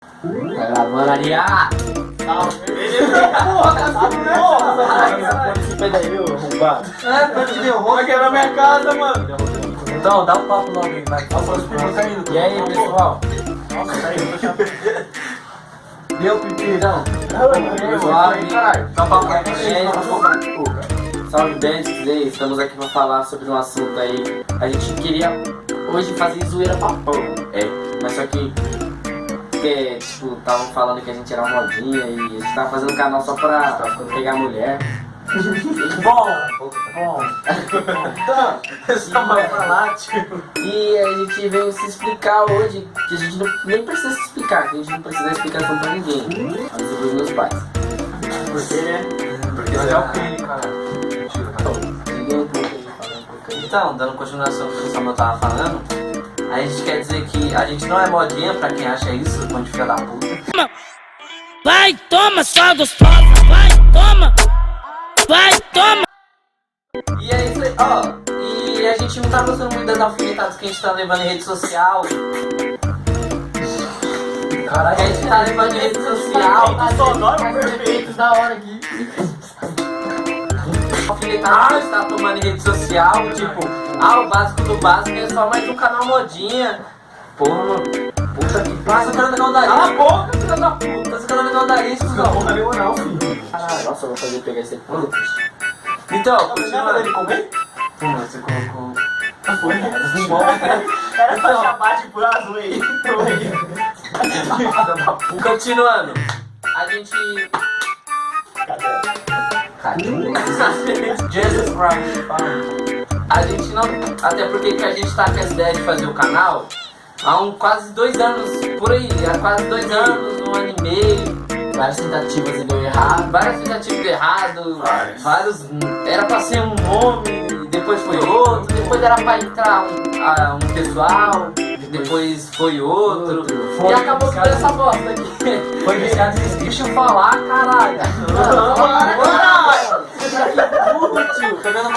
Vai gravando ali, ah! Pega aí, ô arrombado. É, pra te derrubar. Vai quebrar minha casa, mano. Então, dá um papo logo aí, vai. E aí, pessoal? Nossa, peraí, tô chamando. Deu pipi, não. Suave. Dá um papo aí. Salve, Dentes, estamos aqui pra falar sobre um assunto aí. A gente queria hoje fazer zoeira pra pão. Mas só que tipo, estavam falando que a gente era modinha e a gente tava fazendo um canal só pra pegar mulher. Bom. Só vai falar, tio. E a gente veio se explicar hoje, que a gente nem precisa se explicar, que a gente não precisa dar explicação pra ninguém. A não ser pros meus pais. Por quê, né? Porque nós é o crime, cara. Ninguém um pouco aí, fala um pouco aí. Então, dando continuação do que o Samuel tava falando, a gente quer dizer que a gente não é modinha pra quem acha isso, um monte de filha da puta. Vai, toma, só gostosa, vai, toma, vai, toma. E é isso aí, ó. E a gente não tá gostando muito das alfinetadas que a gente tá levando em rede social. Caralho, a gente tá levando em rede social. Perfeitos da hora aqui. Alfinetada que a gente tá tomando em rede social, tipo, o básico do básico é só mais um canal modinha. Porra, mano. Puta que pariu. Tá sacando legal da Cala a boca, filha da puta. Tá sacando legal da isso, Não, não. não é moral, filho. Caralho, nossa, eu vou fazer pegar esse aqui. Então, Tá deixando ele comer? Pô, mas você colocou. Foi. Era pra chamar de por azul aí. Continuando. A gente. Jesus Christ. A gente não. Até porque que a gente tá com essa ideia de fazer o canal há quase 2 anos por aí. Há quase 2 anos, 1 ano e meio. Várias tentativas e deu errado. Várias tentativas deu errado. Vários. Era pra ser um nome, depois foi outro. Depois era pra entrar um pessoal. Depois foi outro. E acabou com essa bosta aqui. Foi viciado em Deixa eu falar, caralho. Tio, tá vendo?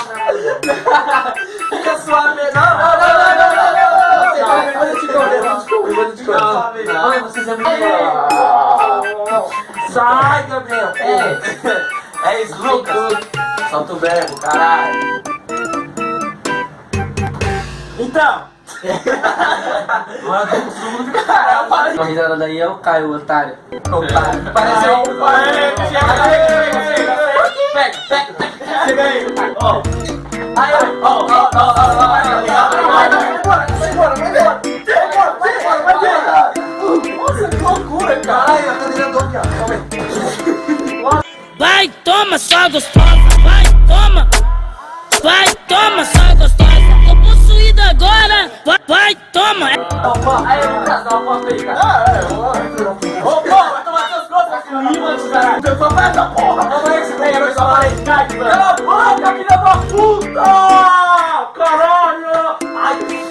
Fica suave, não. Ai, vocês é muito. Sai, Gabriel. É isso, Lucas. Solta o verbo, caralho. Então. A risada daí é o Caio, o otário. Pareceu um Pega. Chega aí. Ó. Aí, ó. Nossa, que loucura, cara. Caralho, a cadeira do aqui, ó. Vai, toma, só gostosa, vai, toma, só gostosa. Tô possuída agora, vai, toma. Aí, Lucas, dá uma foto aí, cara. Ô, porra, vai tomar seus costas, filho. Caralho. Você só faz essa porra. Como é que você tem? Eu só falei Skype, mano. Cala a boca, filha da puta! Caralho! Vai, tio.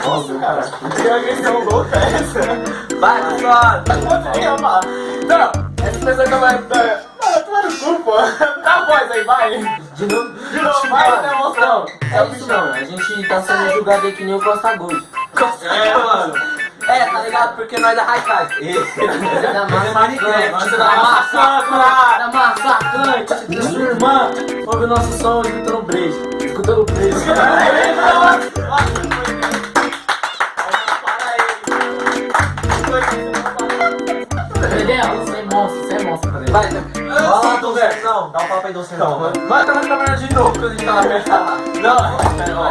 Nossa, cara. Que agressão louca é essa? Vai, pessoal. Não, essa pessoa que vai... Mano, toma no cu, pô. Dá a voz aí, vai. De novo? De novo, vai, essa emoção. É isso não, a gente tá sendo julgado aqui que nem o Costa Gold. É, mano. Tá ligado? Porque nós é da Raikais. Da massacrante, Você da tá massacrando. massacrante, sua irmã ouve o nosso som escutando o brejo. Escutando o brejo. Entendeu? Você é monstro, tá ligado? Vai, Fala, tu, velho. Não, dá um papo aí do seu irmão. Mano, tá na câmera de novo, que a gente tá na apertada. Não, pera, ó.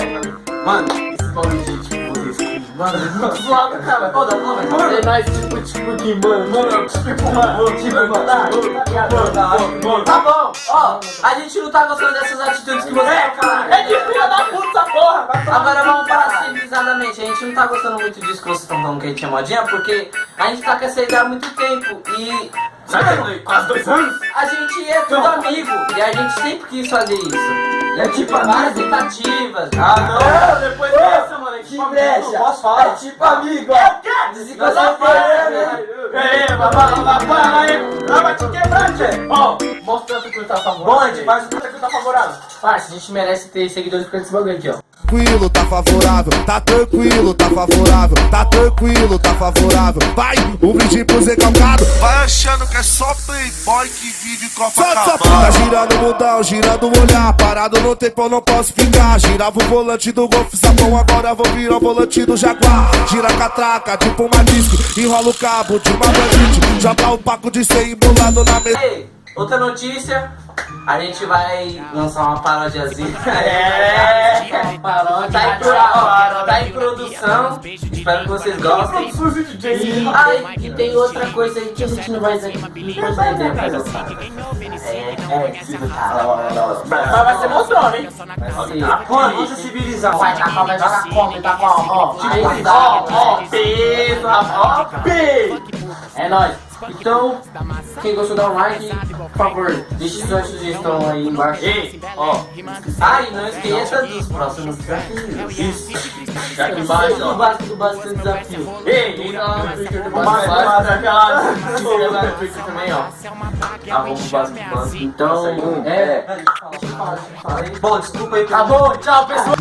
Mano, esse bagulho de tipo, vocês. Mano, muito zoado, cara. Pô, dá pra ver. É nós, tipo que, mano. Tá bom, ó, a gente não tá gostando dessas atitudes que você tá falando. É de filha da puta essa porra. Agora vamos parar civilizadamente. A gente não tá gostando muito disso que vocês estão falando que a gente é modinha, porque a gente tá com essa ideia há muito tempo e. Sabe, quase 2 anos? A gente é tudo amigo e a gente sempre quis fazer isso. É tipo várias tentativas. Não, depois dessa, mano. Que brecha. Posso falar? É tipo amigo, ó. Vai te quebrar, tchê. Ó, mostra o que tá favorável. Onde? Faz o que tá favorável. Parça, a gente merece ter seguidores com esse bagulho aqui, ó. tranquilo, tá favorável, tá tranquilo, tá favorável, tá tranquilo, tá favorável. Vai, um brinde pro Zé Calcado. Vai achando que é só playboy que vive Tá Copacabana. girando o mundão, girando o olhar. Parado no tempo eu não posso ficar. Girava o volante do Golf Sapão, agora vou virar o volante do Jaguar. Gira a catraca, tipo uma disco. Enrola o cabo de uma bandite. Joga o paco de 100 embolado na mesa. Ei, outra notícia. A gente vai lançar uma paródiazinha. Tá em produção. Espero que vocês gostem. E tem outra coisa aí que a gente não vai dizer. Não vai dizer pra gostar. Vai ser mostrando, hein? Mano, Vamos se civilizar. vai jogar como, tá com ó. Peso, rapaz. É nóis. Então, quem gostou dá um like, por favor, deixe sua sugestão aí embaixo. Ei, ó. Ah, e não esqueça dos próximos desafios. Isso. Aqui embaixo, Do ó. básico do básico tem desafio. Ei, Liga lá no Twitter do Mas básico. aquela. Inscreva lá no Twitter também, ó. Arroba o básico do básico. Então, Bom, desculpa aí. Tá bom, tchau pessoal.